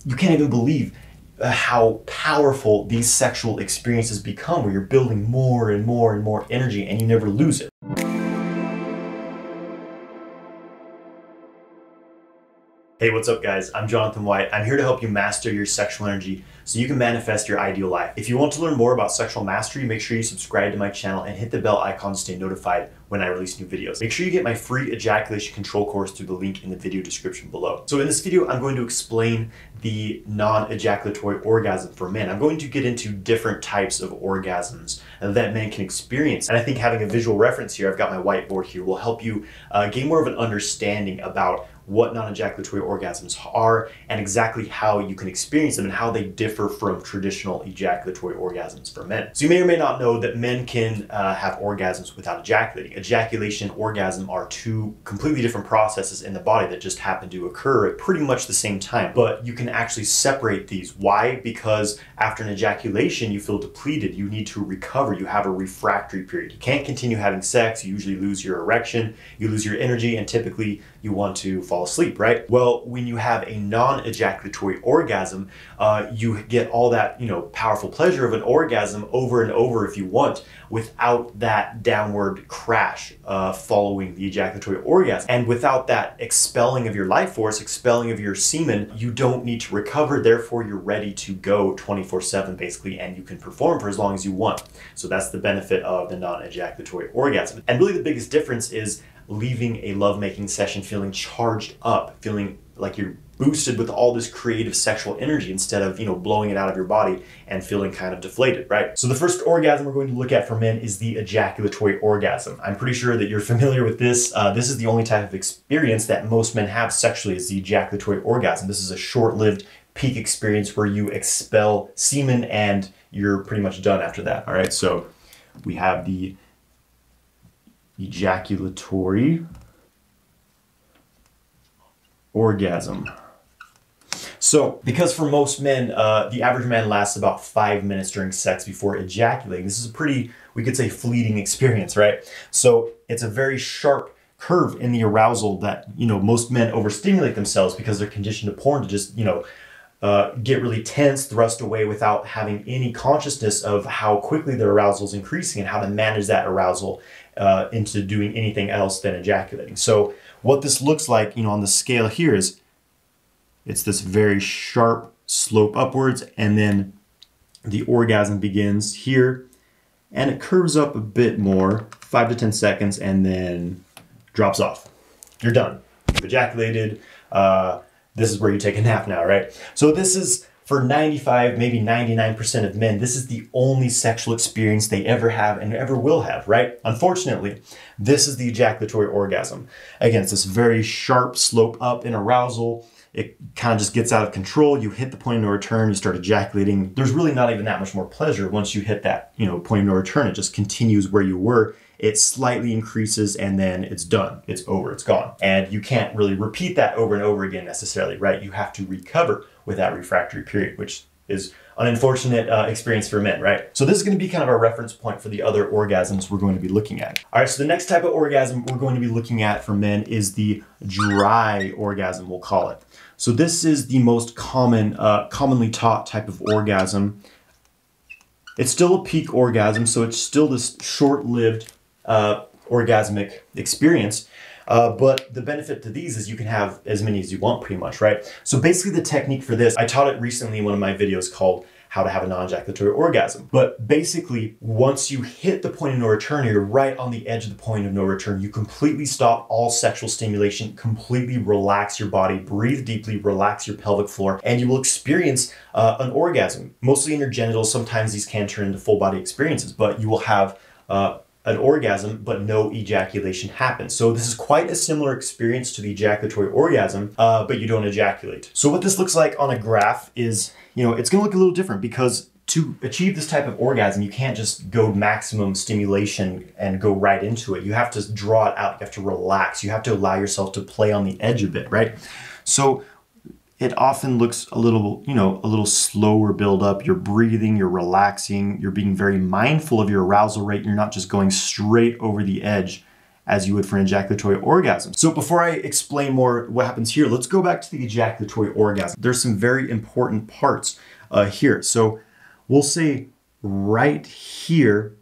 you can't even believe how powerful these sexual experiences become, where you're building more and more and more energy and you never lose it. Hey, what's up guys? I'm Jonathan White. I'm here to help you master your sexual energy so you can manifest your ideal life. If you want to learn more about sexual mastery, make sure you subscribe to my channel and hit the bell icon to stay notified when I release new videos. Make sure you get my free ejaculation control course through the link in the video description below. So in this video, I'm going to explain the non-ejaculatory orgasm for men. I'm going to get into different types of orgasms that men can experience. And I think having a visual reference here, I've got my whiteboard here, will help you gain more of an understanding about what non-ejaculatory orgasms are and exactly how you can experience them and how they differ from traditional ejaculatory orgasms for men. So you may or may not know that men can have orgasms without ejaculating. Ejaculation and orgasm are two completely different processes in the body that just happen to occur at pretty much the same time, but you can actually separate these. Why? Because after an ejaculation, you feel depleted. You need to recover. You have a refractory period. You can't continue having sex. You usually lose your erection, you lose your energy, and typically you want to fall asleep, right? Well, when you have a non-ejaculatory orgasm, you get all that, powerful pleasure of an orgasm over and over if you want, without that downward crash following the ejaculatory orgasm. And without that expelling of your life force, expelling of your semen, you don't need to recover. Therefore, you're ready to go 24/7 basically, and you can perform for as long as you want. So that's the benefit of the non-ejaculatory orgasm. And really the biggest difference is leaving a lovemaking session feeling charged up, feeling like you're boosted with all this creative sexual energy instead of, blowing it out of your body and feeling kind of deflated, right? So the first orgasm we're going to look at for men is the ejaculatory orgasm. I'm pretty sure that you're familiar with this. This is the only type of experience that most men have sexually, is the ejaculatory orgasm. This is a short-lived peak experience where you expel semen and you're pretty much done after that, all right? So we have the ejaculatory orgasm. So, because for most men, the average man lasts about 5 minutes during sex before ejaculating. This is a pretty, we could say, fleeting experience, right? So it's a very sharp curve in the arousal that, most men overstimulate themselves because they're conditioned to porn to just, get really tense, thrust away without having any consciousness of how quickly their arousal is increasing and how to manage that arousal into doing anything else than ejaculating. So what this looks like, on the scale here is, it's this very sharp slope upwards, and then the orgasm begins here and it curves up a bit more, 5 to 10 seconds, and then drops off. You're done. You've ejaculated. This is where you take a nap now, right? So this is, for 95, maybe 99% of men, this is the only sexual experience they ever have and ever will have, right? Unfortunately, this is the ejaculatory orgasm. Again, it's this very sharp slope up in arousal. It kind of just gets out of control. You hit the point of no return, you start ejaculating. There's really not even that much more pleasure once you hit that, point of no return. It just continues where you were. It slightly increases and then it's done. It's over, it's gone. And you can't really repeat that over and over again necessarily, right? You have to recover with that refractory period, which is an unfortunate experience for men, right? So this is going to be kind of our reference point for the other orgasms we're going to be looking at. All right, so the next type of orgasm we're going to be looking at for men is the dry orgasm, we'll call it. So this is the most commonly taught type of orgasm. It's still a peak orgasm, so it's still this short-lived orgasmic experience. But the benefit to these is you can have as many as you want pretty much, right? So basically the technique for this, I taught it recently in one of my videos called How to Have a Non-Ejaculatory Orgasm. But basically, once you hit the point of no return, you're right on the edge of the point of no return, you completely stop all sexual stimulation, completely relax your body, breathe deeply, relax your pelvic floor, and you will experience an orgasm, mostly in your genitals. Sometimes these can turn into full body experiences, but you will have an orgasm, but no ejaculation happens. So this is quite a similar experience to the ejaculatory orgasm, but you don't ejaculate. So what this looks like on a graph is, it's gonna look a little different, because to achieve this type of orgasm, you can't just go maximum stimulation and go right into it. You have to draw it out, you have to relax, you have to allow yourself to play on the edge a bit, right? So it often looks a little, a little slower build up. You're breathing, you're relaxing, you're being very mindful of your arousal rate. You're not just going straight over the edge as you would for an ejaculatory orgasm. So before I explain more what happens here, let's go back to the ejaculatory orgasm. There's some very important parts here. So we'll say right here,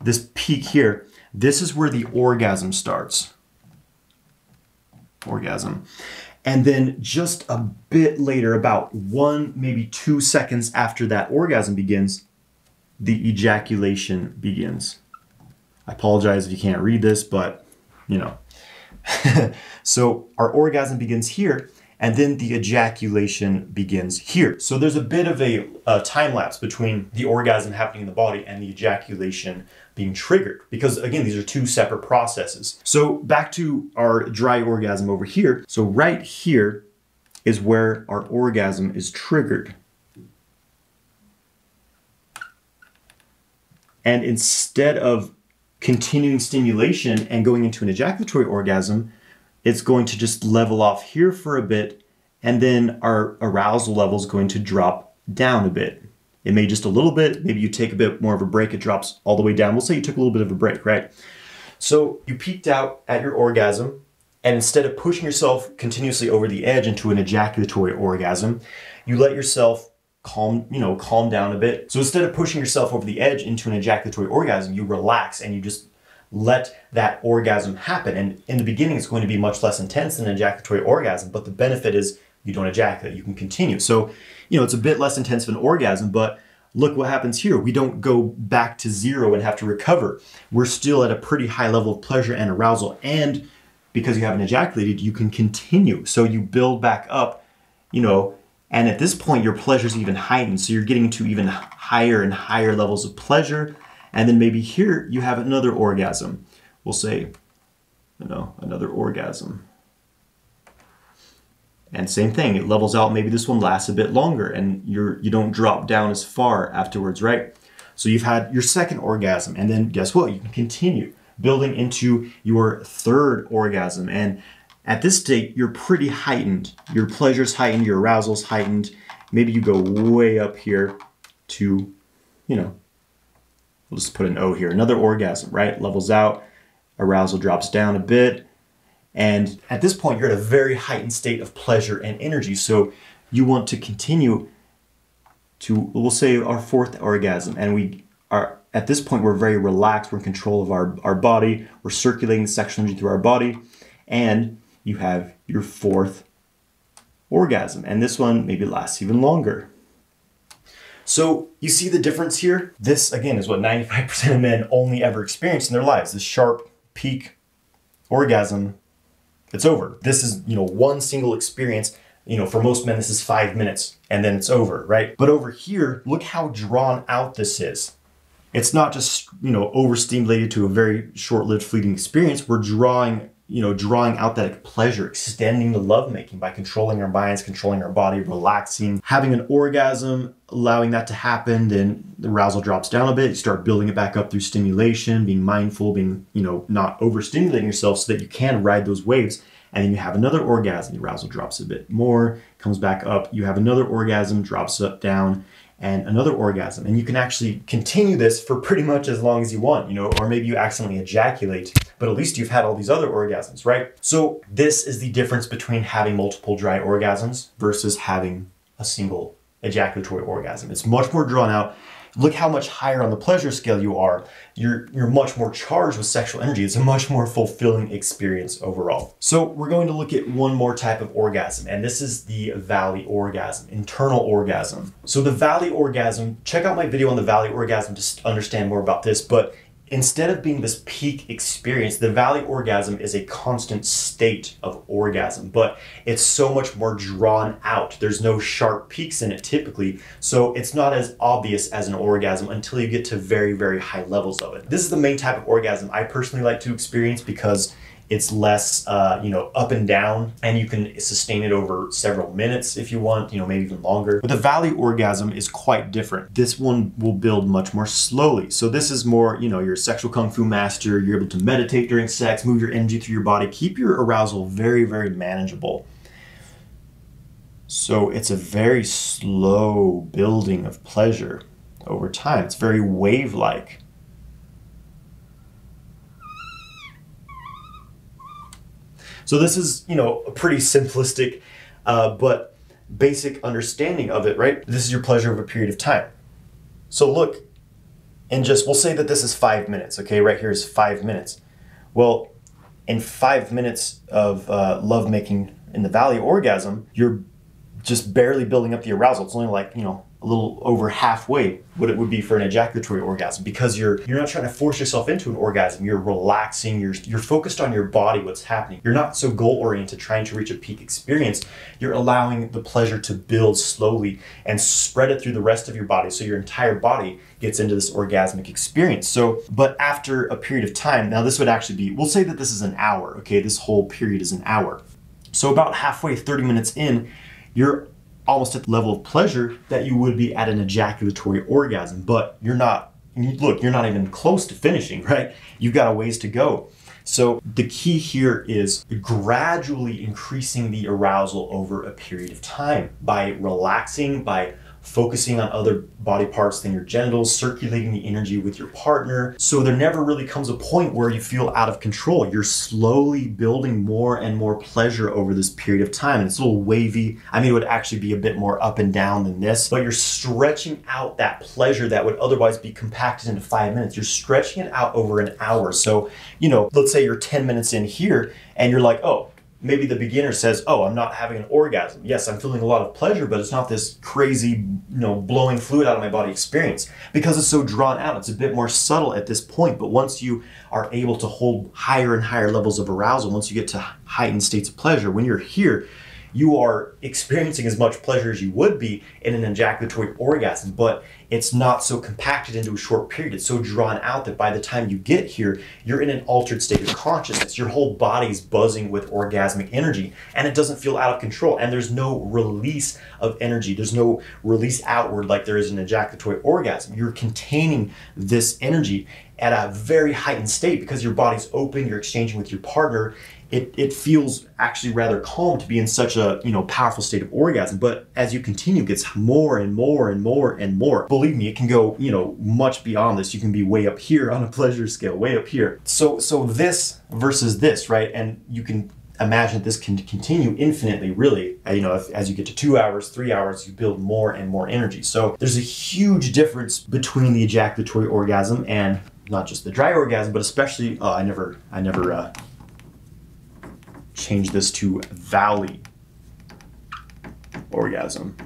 this peak here, this is where the orgasm starts. Orgasm. And then just a bit later, about 1, maybe 2 seconds after that orgasm begins, the ejaculation begins. I apologize if you can't read this, but you know. So our orgasm begins here, and then the ejaculation begins here. So there's a bit of a time lapse between the orgasm happening in the body and the ejaculation being triggered, because again, these are two separate processes. So back to our dry orgasm over here. So right here is where our orgasm is triggered. And instead of continuing stimulation and going into an ejaculatory orgasm, it's going to just level off here for a bit, and then our arousal level is going to drop down a bit. It may just a little bit, maybe you take a bit more of a break, it drops all the way down. We'll say you took a little bit of a break, right? So you peaked out at your orgasm, and instead of pushing yourself continuously over the edge into an ejaculatory orgasm, you let yourself calm down a bit. So instead of pushing yourself over the edge into an ejaculatory orgasm, you relax and you just let that orgasm happen. And in the beginning, it's going to be much less intense than an ejaculatory orgasm, but the benefit is you don't ejaculate, you can continue. So, it's a bit less intense of an orgasm, but look what happens here. We don't go back to zero and have to recover. We're still at a pretty high level of pleasure and arousal. And because you haven't ejaculated, you can continue. So you build back up, and at this point, your pleasure is even heightened. So you're getting to even higher and higher levels of pleasure. And then maybe here you have another orgasm. We'll say, another orgasm. And same thing, it levels out. Maybe this one lasts a bit longer and you don't drop down as far afterwards, right? So you've had your second orgasm, and then guess what? You can continue building into your third orgasm. And at this state, you're pretty heightened. Your pleasure's heightened, your arousal's heightened. Maybe you go way up here to, we'll just put an O here, another orgasm, right? Levels out, arousal drops down a bit. And at this point, you're at a very heightened state of pleasure and energy. So you want to continue to, we'll say, our fourth orgasm. And we are, at this point, we're very relaxed. We're in control of our body. We're circulating the sexual energy through our body. And you have your fourth orgasm. And this one maybe lasts even longer. So you see the difference here? This, again, is what 95% of men only ever experience in their lives. This sharp peak orgasm. It's over. This is, one single experience. For most men, this is 5 minutes and then it's over, right? But over here, look how drawn out this is. It's not just, overstimulated to a very short-lived fleeting experience. We're drawing out that pleasure, extending the lovemaking by controlling our minds, controlling our body, relaxing, having an orgasm, allowing that to happen. Then the arousal drops down a bit. You start building it back up through stimulation, being mindful, being, not overstimulating yourself so that you can ride those waves. And then you have another orgasm. The arousal drops a bit more, comes back up. You have another orgasm, drops up, down, and another orgasm. And you can actually continue this for pretty much as long as you want, or maybe you accidentally ejaculate, but at least you've had all these other orgasms, right? So this is the difference between having multiple dry orgasms versus having a single ejaculatory orgasm. It's much more drawn out. Look how much higher on the pleasure scale you are. You're much more charged with sexual energy. It's a much more fulfilling experience overall. So we're going to look at one more type of orgasm, and this is the valley orgasm, internal orgasm. So the valley orgasm, check out my video on the valley orgasm to understand more about this, but instead of being this peak experience, the valley orgasm is a constant state of orgasm, but it's so much more drawn out. There's no sharp peaks in it typically, so it's not as obvious as an orgasm until you get to very, very high levels of it. This is the main type of orgasm I personally like to experience because it's less, up and down, and you can sustain it over several minutes if you want, maybe even longer. But the valley orgasm is quite different. This one will build much more slowly. So this is more, you're a sexual kung fu master, you're able to meditate during sex, move your energy through your body, keep your arousal very, very manageable. So it's a very slow building of pleasure over time. It's very wave-like. So this is, you know, a pretty simplistic, but basic understanding of it, right? This is your pleasure over a period of time. So look, and just, we'll say that this is 5 minutes, okay? Right here is 5 minutes. Well, in 5 minutes of lovemaking in the valley orgasm, you're just barely building up the arousal. It's only like, you know, a little over halfway what it would be for an ejaculatory orgasm, because you're not trying to force yourself into an orgasm. You're relaxing, you're focused on your body, what's happening. You're not so goal oriented trying to reach a peak experience. You're allowing the pleasure to build slowly and spread it through the rest of your body, so your entire body gets into this orgasmic experience. So, but after a period of time, now this would actually be, we'll say that this is an hour, okay? This whole period is an hour. So about halfway, 30 minutes in, you're almost at the level of pleasure that you would be at an ejaculatory orgasm, but you're not, look, you're not even close to finishing, right? You've got a ways to go. So the key here is gradually increasing the arousal over a period of time by relaxing, by focusing on other body parts than your genitals, circulating the energy with your partner. So there never really comes a point where you feel out of control. You're slowly building more and more pleasure over this period of time. And it's a little wavy. I mean, it would actually be a bit more up and down than this, but you're stretching out that pleasure that would otherwise be compacted into 5 minutes. You're stretching it out over an hour. So, you know, let's say you're 10 minutes in here and you're like, oh, maybe the beginner says, oh, I'm not having an orgasm. Yes, I'm feeling a lot of pleasure, but it's not this crazy, you know, blowing fluid out of my body experience, because it's so drawn out. It's a bit more subtle at this point. But once you are able to hold higher and higher levels of arousal, once you get to heightened states of pleasure, when you're here, you are experiencing as much pleasure as you would be in an ejaculatory orgasm, but it's not so compacted into a short period. It's so drawn out that by the time you get here, you're in an altered state of consciousness. Your whole body's buzzing with orgasmic energy, and it doesn't feel out of control. And there's no release of energy. There's no release outward like there is in an ejaculatory orgasm. You're containing this energy at a very heightened state because your body's open, you're exchanging with your partner. It feels actually rather calm to be in such a, you know, powerful state of orgasm. But as you continue, it gets more and more and more and more. Believe me, it can go, you know, much beyond this. You can be way up here on a pleasure scale, way up here. So this versus this, right? And you can imagine this can continue infinitely, really. You know, as you get to 2 hours, 3 hours, you build more and more energy. So there's a huge difference between the ejaculatory orgasm and not just the dry orgasm, but especially, I never change this to valley orgasm.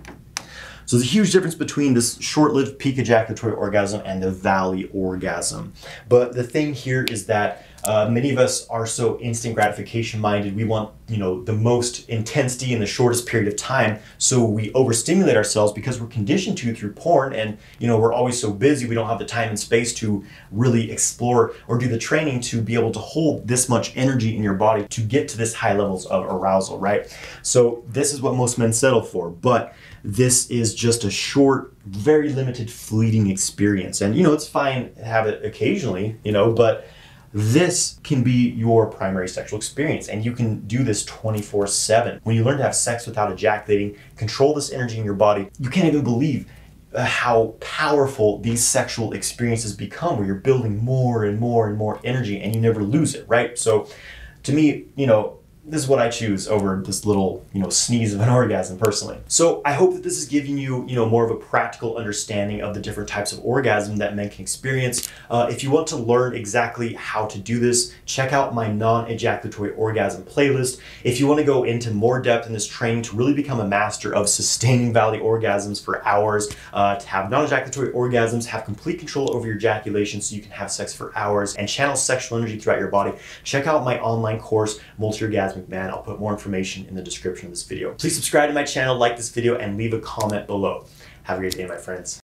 So there's a huge difference between this short-lived peak ejaculatory orgasm and the valley orgasm. But the thing here is that many of us are so instant gratification minded. We want, you know, the most intensity in the shortest period of time. So we overstimulate ourselves because we're conditioned to through porn, and, you know, we're always so busy. We don't have the time and space to really explore or do the training to be able to hold this much energy in your body to get to this high levels of arousal, right? So this is what most men settle for, but this is just a short, very limited, fleeting experience. And, you know, it's fine to have it occasionally, you know, but this can be your primary sexual experience, and you can do this 24/7. When you learn to have sex without ejaculating, control this energy in your body, you can't even believe how powerful these sexual experiences become, where you're building more and more and more energy and you never lose it, right? So to me, you know, this is what I choose over this little, you know, sneeze of an orgasm personally. So I hope that this is giving you, you know, more of a practical understanding of the different types of orgasm that men can experience. If you want to learn exactly how to do this, check out my non-ejaculatory orgasm playlist. If you want to go into more depth in this training to really become a master of sustaining valley orgasms for hours, to have non-ejaculatory orgasms, have complete control over your ejaculation so you can have sex for hours and channel sexual energy throughout your body, check out my online course, Multi-Orgasmic Man. I'll put more information in the description of this video. Please subscribe to my channel, like this video, and leave a comment below. Have a great day, my friends.